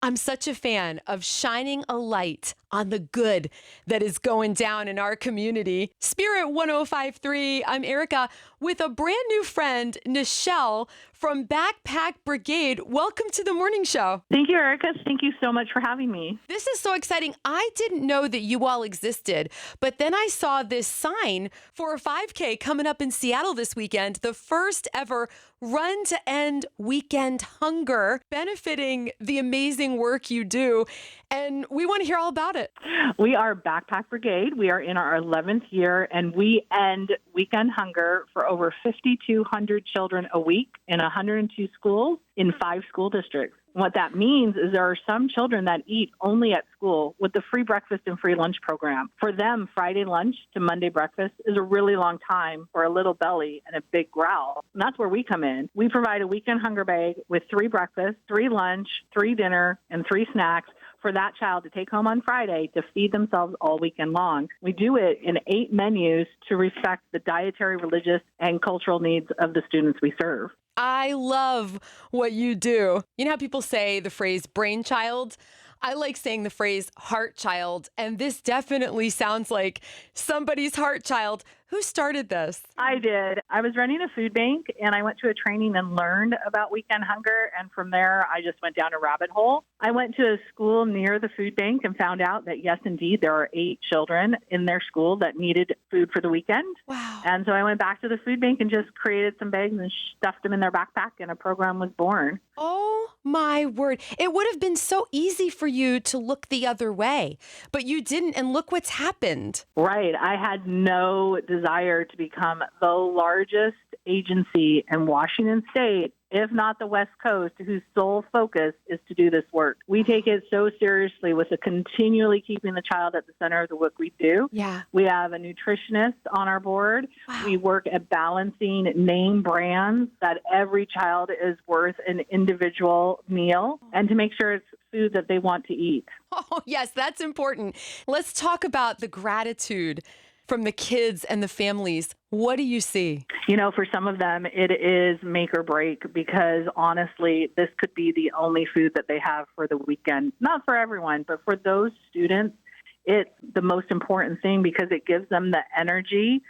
I'm such a fan of shining a light on the good that is going down in our community. Spirit 1053, I'm Erica with a brand new friend, Nichelle from Backpack Brigade. Welcome to the morning show. Thank you, Erica. Thank you so much for having me. This is so exciting. I didn't know that you all existed, but then I saw this sign for a 5K coming up in Seattle this weekend, the first ever Run to End Weekend Hunger, benefiting the amazing work you do. And we want to hear all about it. We are Backpack Brigade. We are in our 11th year, and we end weekend hunger for over 5,200 children a week in 102 schools in 5 school districts. What that means is there are some children that eat only at school with the free breakfast and free lunch program. For them, Friday lunch to Monday breakfast is a really long time for a little belly and a big growl. And that's where we come in. We provide a weekend hunger bag with 3 breakfasts, 3 lunch, 3 dinner, and 3 snacks for that child to take home on Friday to feed themselves all weekend long. We do it in 8 menus to respect the dietary, religious, and cultural needs of the students we serve. I love what you do. You know how people say the phrase brainchild? I like saying the phrase heart child, and this definitely sounds like somebody's heart child. Who started this? I did. I was running a food bank, and I went to a training and learned about weekend hunger, and from there, I just went down a rabbit hole. I went to a school near the food bank and found out that, yes, indeed, there are 8 children in their school that needed food for the weekend. Wow. And so I went back to the food bank and just created some bags and stuffed them in their backpack, and a program was born. Oh, my word. It would have been so easy for you to look the other way, but you didn't, and look what's happened. Right. I had no desire to become the largest agency in Washington State, if not the West Coast, whose sole focus is to do this work. We take it so seriously with the continually keeping the child at the center of the work we do. Yeah. We have a nutritionist on our board. Wow. We work at balancing name brands that every child is worth an individual meal and to make sure it's food that they want to eat. Oh, yes, that's important. Let's talk about the gratitude from the kids and the families. What do you see? You know, for some of them, it is make or break because honestly, this could be the only food that they have for the weekend. Not for everyone, but for those students, it's the most important thing because it gives them the energy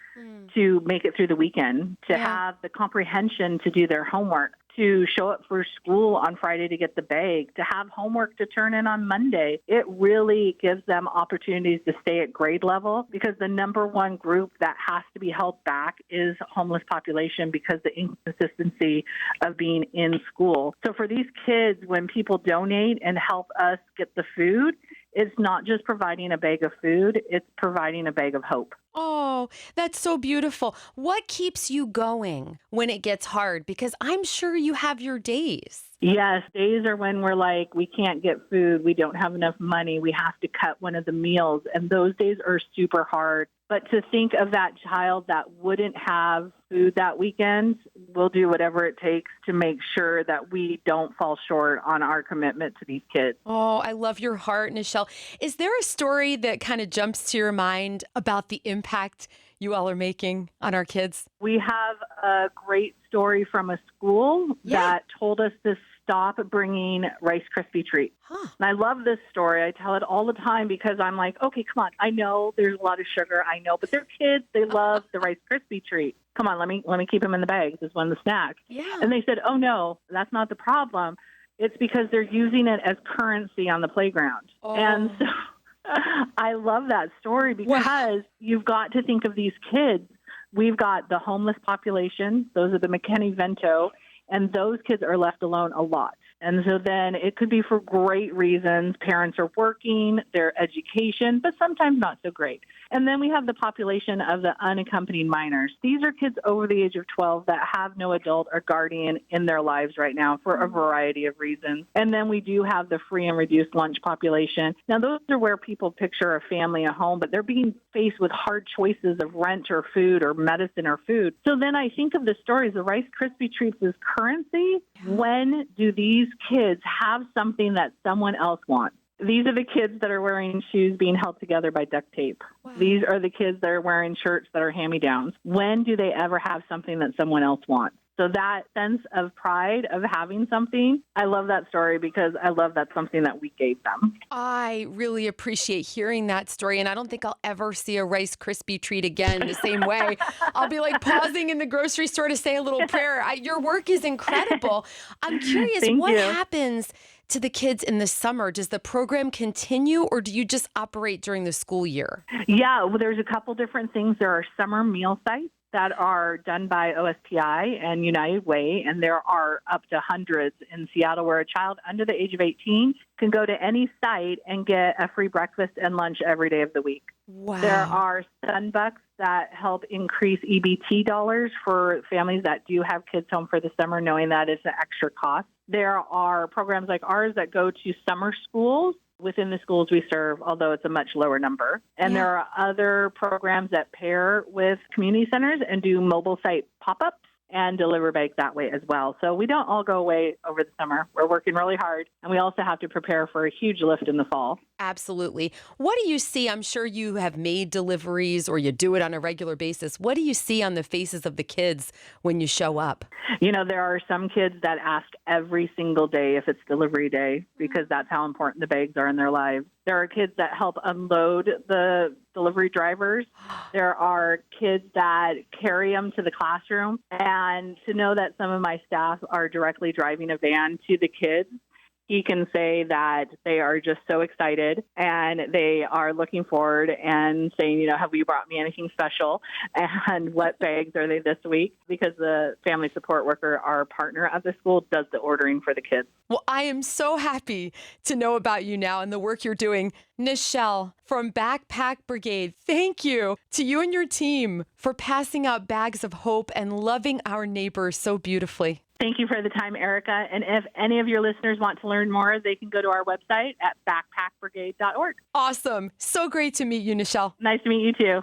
to make it through the weekend, to have the comprehension to do their homework, to show up for school on Friday to get the bag, to have homework to turn in on Monday. It really gives them opportunities to stay at grade level because the number one group that has to be held back is homeless population because the inconsistency of being in school. So for these kids, when people donate and help us get the food, it's not just providing a bag of food, it's providing a bag of hope. Oh, that's so beautiful. What keeps you going when it gets hard? Because I'm sure you have your days. Yes, days are when we're like, we can't get food, we don't have enough money, we have to cut one of the meals, and those days are super hard. But to think of that child that wouldn't have food that weekend, we'll do whatever it takes to make sure that we don't fall short on our commitment to these kids. Oh, I love your heart, Nichelle. Is there a story that kind of jumps to your mind about the impact you all are making on our kids? We have a great story from a school that told us to stop bringing Rice Krispie treats. And I love this story. I tell it all the time because I'm like, okay, come on. I know there's a lot of sugar. I know, but they're kids. They love the Rice Krispie treat. Come on, let me keep them in the bags. This is one of the snacks. Yeah. And they said, oh, no, that's not the problem. It's because they're using it as currency on the playground. Oh. And so I love that story because you've got to think of these kids. We've got the homeless population. Those are the McKinney-Vento, and those kids are left alone a lot. And so then it could be for great reasons. Parents are working, their education, but sometimes not so great. And then we have the population of the unaccompanied minors. These are kids over the age of 12 that have no adult or guardian in their lives right now for a variety of reasons. And then we do have the free and reduced lunch population. Now, those are where people picture a family at home, but they're being faced with hard choices of rent or food or medicine or food. So then I think of the stories, the Rice Krispie treats as currency. When do these kids have something that someone else wants? These are the kids that are wearing shoes being held together by duct tape. Wow. These are the kids that are wearing shirts that are hand-me-downs. When do they ever have something that someone else wants? So that sense of pride of having something, I love that story because I love that's something that we gave them. I really appreciate hearing that story, and I don't think I'll ever see a Rice Krispie treat again the same way. I'll be like pausing in the grocery store to say a little prayer. Your work is incredible. I'm curious, Thank what you. happens to the kids in the summer? Does the program continue, or do you just operate during the school year? Yeah, well, there's a couple different things. There are summer meal sites that are done by OSPI and United Way, and there are up to hundreds in Seattle where a child under the age of 18 can go to any site and get a free breakfast and lunch every day of the week. Wow. There are Sunbucks that help increase EBT dollars for families that do have kids home for the summer, knowing that it's an extra cost. There are programs like ours that go to summer schools within the schools we serve, although it's a much lower number. And there are other programs that pair with community centers and do mobile site pop-ups and deliver bags that way as well. So we don't all go away over the summer. We're working really hard, and we also have to prepare for a huge lift in the fall. Absolutely. What do you see? I'm sure you have made deliveries or you do it on a regular basis. What do you see on the faces of the kids when you show up? You know, there are some kids that ask every single day if it's delivery day because that's how important the bags are in their lives. There are kids that help unload the delivery drivers. There are kids that carry them to the classroom. And to know that some of my staff are directly driving a van to the kids, he can say that they are just so excited and they are looking forward and saying, you know, have you brought me anything special? And what bags are they this week? Because the family support worker, our partner at the school, does the ordering for the kids. Well, I am so happy to know about you now and the work you're doing. Nichelle from Backpack Brigade, thank you to you and your team for passing out bags of hope and loving our neighbors so beautifully. Thank you for the time, Erica. And if any of your listeners want to learn more, they can go to our website at backpackbrigade.org. Awesome. So great to meet you, Nichelle. Nice to meet you, too.